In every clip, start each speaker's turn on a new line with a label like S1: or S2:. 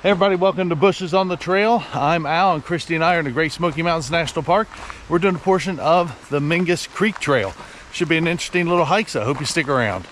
S1: Hey everybody, welcome to Bushes on the Trail. I'm Al, and Christy and I are in the Great Smoky Mountains National Park. We're doing a portion of the Mingus Creek Trail. Should be an interesting little hike, so I hope you stick around.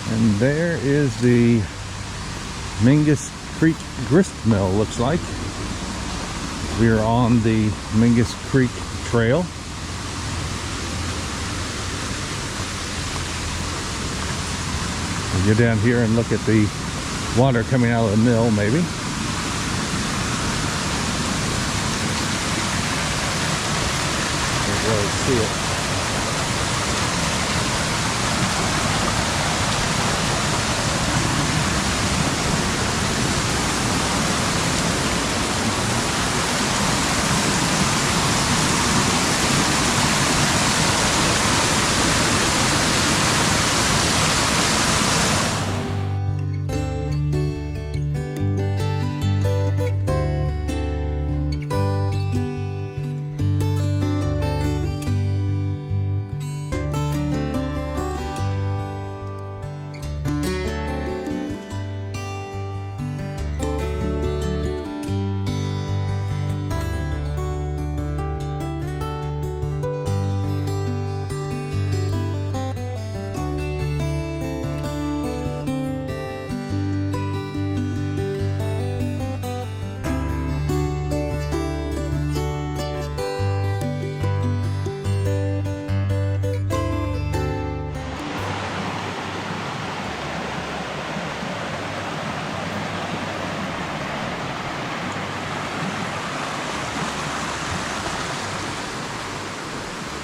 S1: And there is the Mingus Grist Mill, looks like. We are on the Mingus Creek Trail. We'll go down here and look at the water coming out of the mill, maybe. Can't really see it.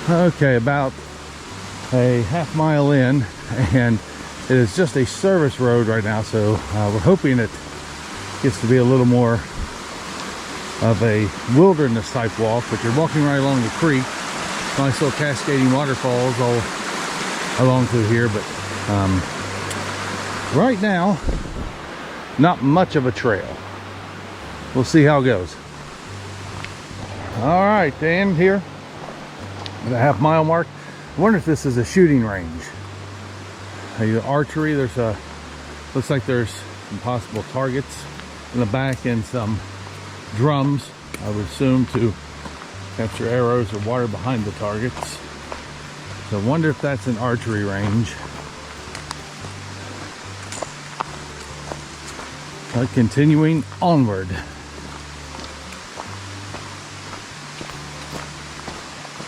S1: Okay, about a half mile in, and it is just a service road right now, so we're hoping it gets to be a little more of a wilderness type walk, but you're walking right along the creek. Nice little cascading waterfalls all along through here, but right now, not much of a trail. We'll see how it goes. All right, the end here. The half mile mark. I wonder if this is a shooting range. Archery, there's a, looks like there's some possible targets in the back and some drums, I would assume, to capture arrows or water behind the targets. So I wonder if that's an archery range. But continuing onward.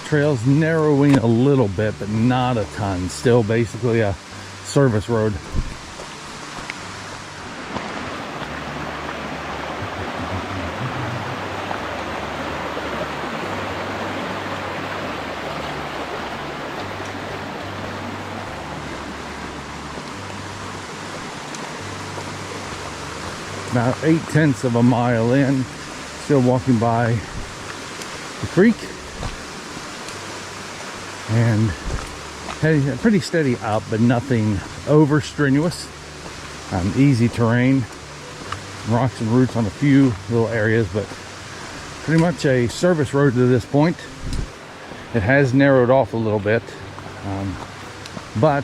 S1: Trail's narrowing a little bit, but not a ton. Still basically a service road. About 8/10 of a mile in, still walking by the creek. And heading pretty steady up, but nothing over strenuous. Easy terrain, rocks and roots on a few little areas, but pretty much a service road to this point. It has narrowed off a little bit, but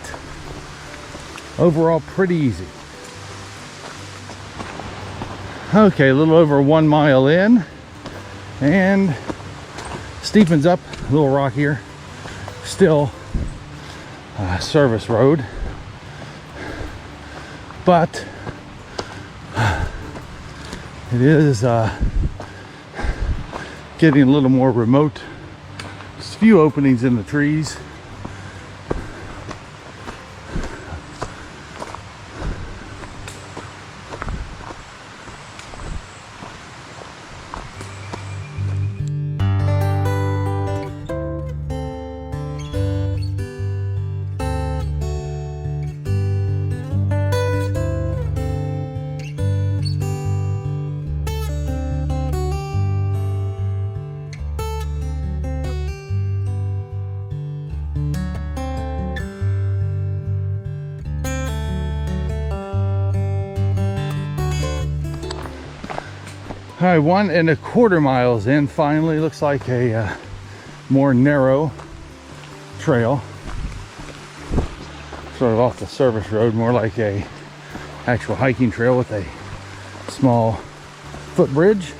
S1: overall pretty easy. Okay, a little over 1 mile in, and steepens up, a little rockier. Still a service road, but it is getting a little more remote. There's a few openings in the trees. All right, 1¼ miles in, finally. Looks like a more narrow trail, sort of off the service road, more like a actual hiking trail with a small footbridge.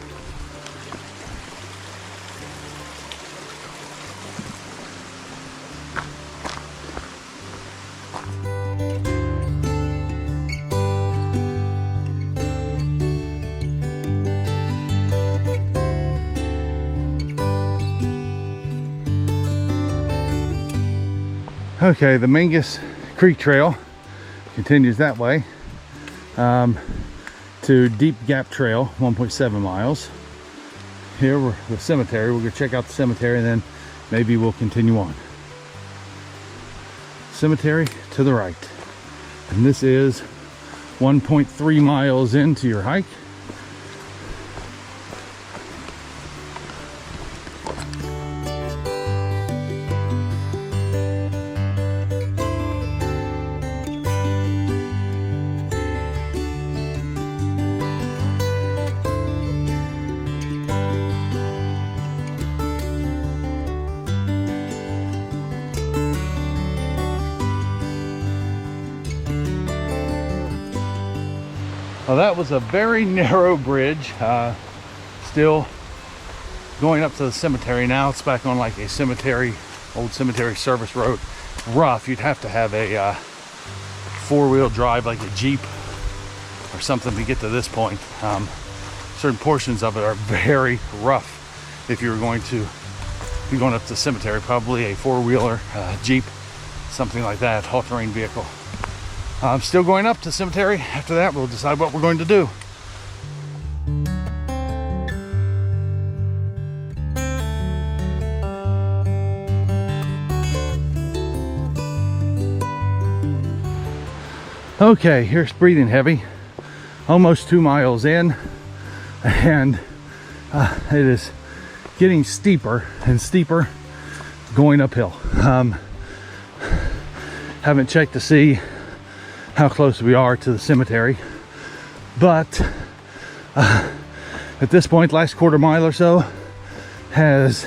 S1: Okay, the Mingus Creek Trail continues that way to Deep Gap Trail, 1.7 miles. Here we're the cemetery. We'll go check out the cemetery and then maybe we'll continue on. Cemetery to the right. And this is 1.3 miles into your hike. Well, that was a very narrow bridge. Still going up to the cemetery now. It's back on like a cemetery, old cemetery service road. Rough. You'd have to have a four-wheel drive, like a Jeep or something, to get to this point. Certain portions of it are very rough. If you were going to be going up to the cemetery, probably a four-wheeler, Jeep, something like that, all-terrain vehicle. I'm still going up to the cemetery. After that, we'll decide what we're going to do. Okay, here's breathing heavy. Almost 2 miles in, and it is getting steeper and steeper going uphill. Haven't checked to see how close we are to the cemetery, but at this point, last quarter mile or so has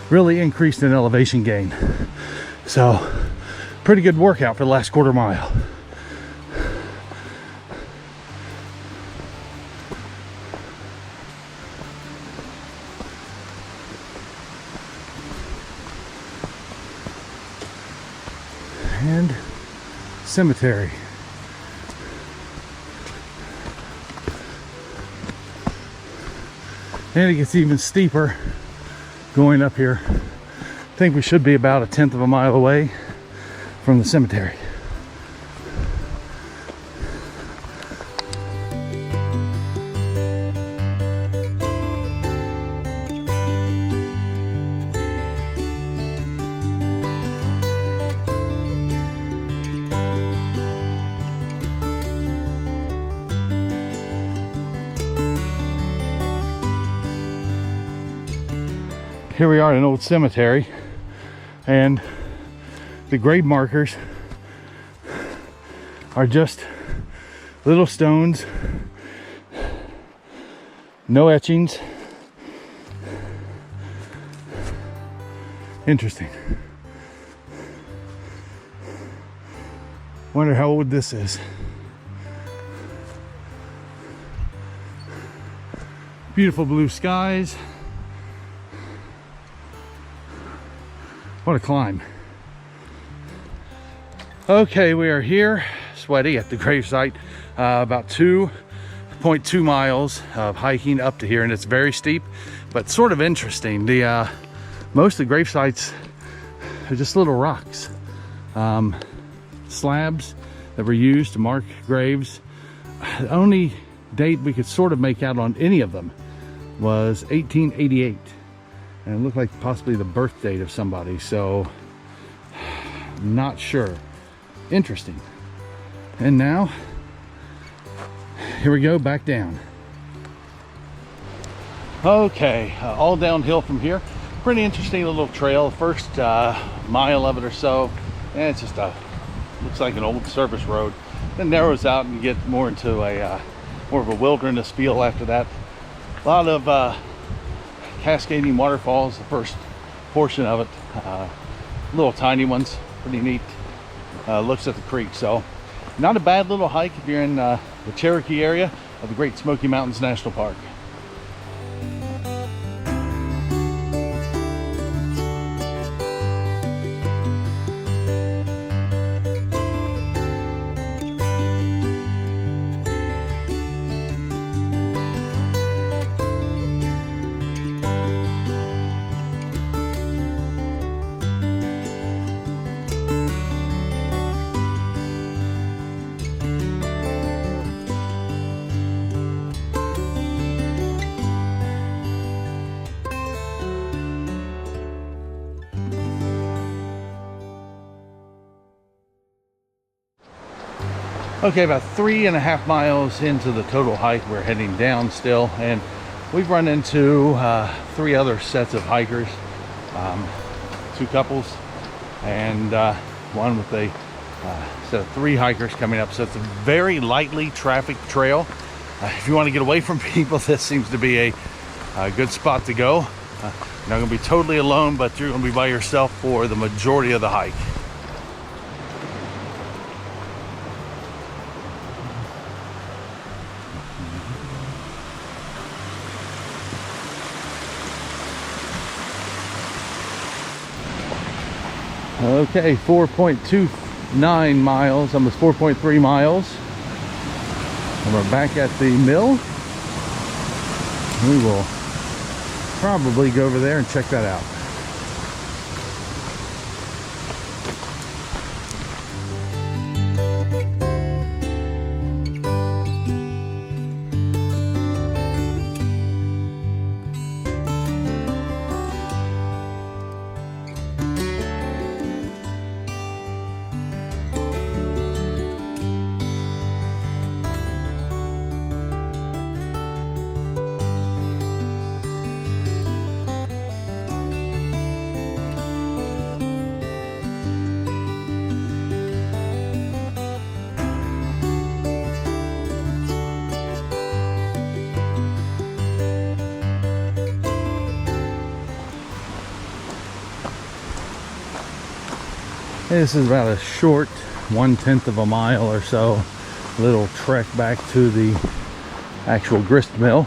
S1: really increased in elevation gain. So pretty good workout for the last quarter mile. And cemetery. And it gets even steeper going up here. I think we should be about 1/10 of a mile away from the cemetery. Here we are in an old cemetery, and the grave markers are just little stones, no etchings. Interesting. Wonder how old this is. Beautiful blue skies. What a climb. Okay, we are here, sweaty, at the gravesite. About 2.2 miles of hiking up to here, and it's very steep, but sort of interesting. The most of the grave sites are just little rocks, slabs that were used to mark graves. The only date we could sort of make out on any of them was 1888, and it looked like possibly the birth date of somebody, so not sure. Interesting. And now here we go back down. Okay, all downhill from here. Pretty interesting little trail. First mile of it or so, and it's just looks like an old service road. Then narrows out and you get more into a more of a wilderness feel after that. A lot of cascading waterfalls the first portion of it. Little tiny ones, pretty neat. Looks at the creek, so not a bad little hike if you're in the Cherokee area of the Great Smoky Mountains National Park. Okay, about 3.5 miles into the total hike, we're heading down still, and we've run into 3 other sets of hikers, 2 couples, and one with a set of 3 hikers coming up. So it's a very lightly trafficked trail. If you want to get away from people, this seems to be a good spot to go. You're not going to be totally alone, but you're going to be by yourself for the majority of the hike. Okay, 4.29 miles, almost 4.3 miles. And we're back at the mill. We will probably go over there and check that out. This is about a short 1/10 of a mile or so little trek back to the actual grist mill.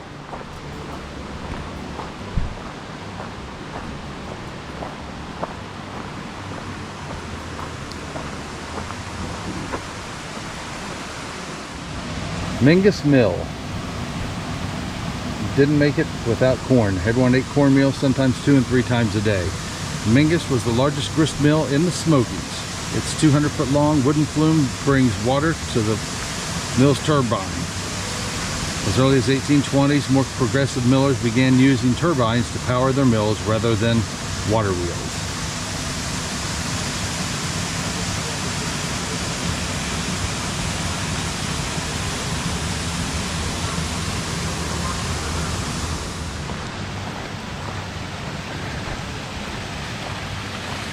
S1: Mingus Mill. Didn't make it without corn. Everyone ate cornmeal, sometimes 2 and 3 times a day. Mingus was the largest grist mill in the Smokies. Its 200-foot long wooden flume brings water to the mill's turbine. As early as 1820s, more progressive millers began using turbines to power their mills rather than water wheels.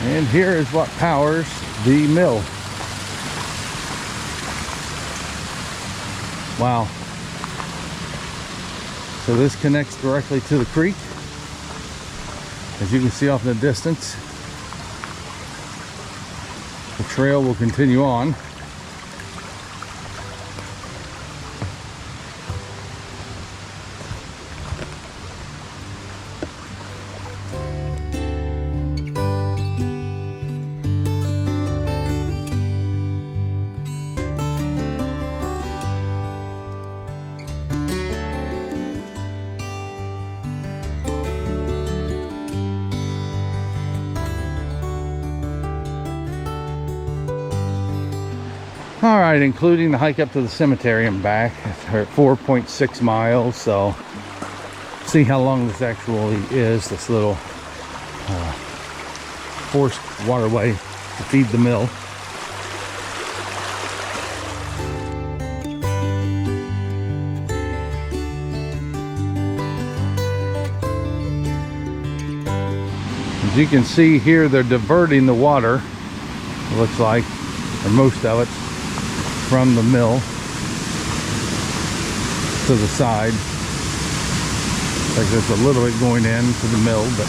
S1: And here is what powers the mill. Wow. So this connects directly to the creek. As you can see off in the distance, trail will continue on. All right, including the hike up to the cemetery and back, we're at 4.6 miles. So see how long this actually is, this little forced waterway to feed the mill. As you can see here, they're diverting the water, it looks like, or most of it, from the mill to the side. Like there's a little bit going into the mill, but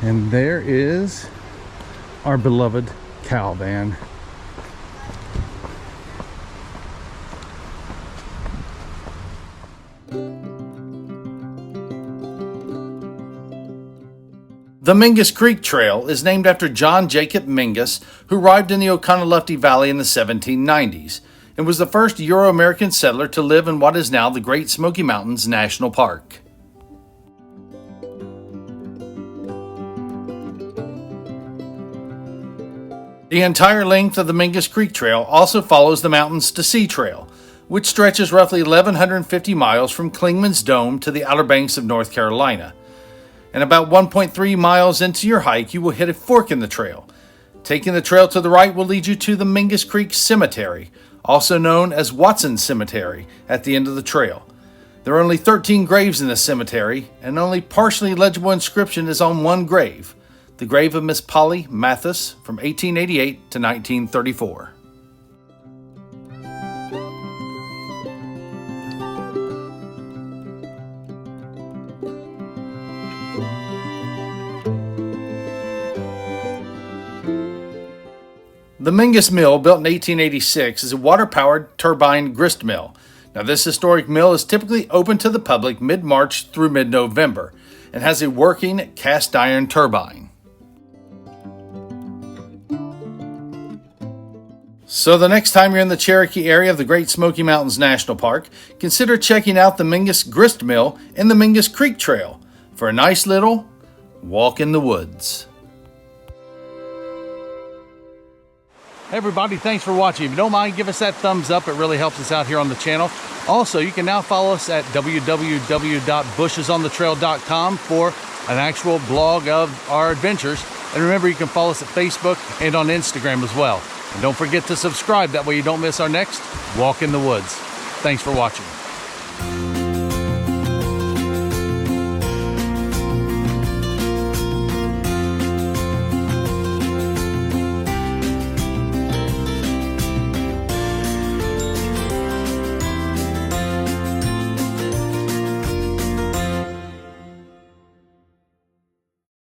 S1: and there is our beloved cow van.
S2: The Mingus Creek Trail is named after John Jacob Mingus, who arrived in the Oconaluftee Valley in the 1790s and was the first Euro-American settler to live in what is now the Great Smoky Mountains National Park. The entire length of the Mingus Creek Trail also follows the Mountains to Sea Trail, which stretches roughly 1,150 miles from Clingman's Dome to the Outer Banks of North Carolina. And about 1.3 miles into your hike, you will hit a fork in the trail. Taking the trail to the right will lead you to the Mingus Creek Cemetery, also known as Watson Cemetery, at the end of the trail. There are only 13 graves in the cemetery, and only partially legible inscription is on one grave, the grave of Miss Polly Mathis from 1888 to 1934. The Mingus Mill, built in 1886, is a water-powered turbine grist mill. Now, this historic mill is typically open to the public mid-March through mid-November and has a working cast iron turbine. So the next time you're in the Cherokee area of the Great Smoky Mountains National Park, consider checking out the Mingus Grist Mill and the Mingus Creek Trail for a nice little walk in the woods.
S1: Hey everybody, thanks for watching. If you don't mind, give us that thumbs up. It really helps us out here on the channel. Also, you can now follow us at www.bushesonthetrail.com for an actual blog of our adventures. And remember, you can follow us at Facebook and on Instagram as well. And don't forget to subscribe. That way you don't miss our next Walk in the Woods. Thanks for watching.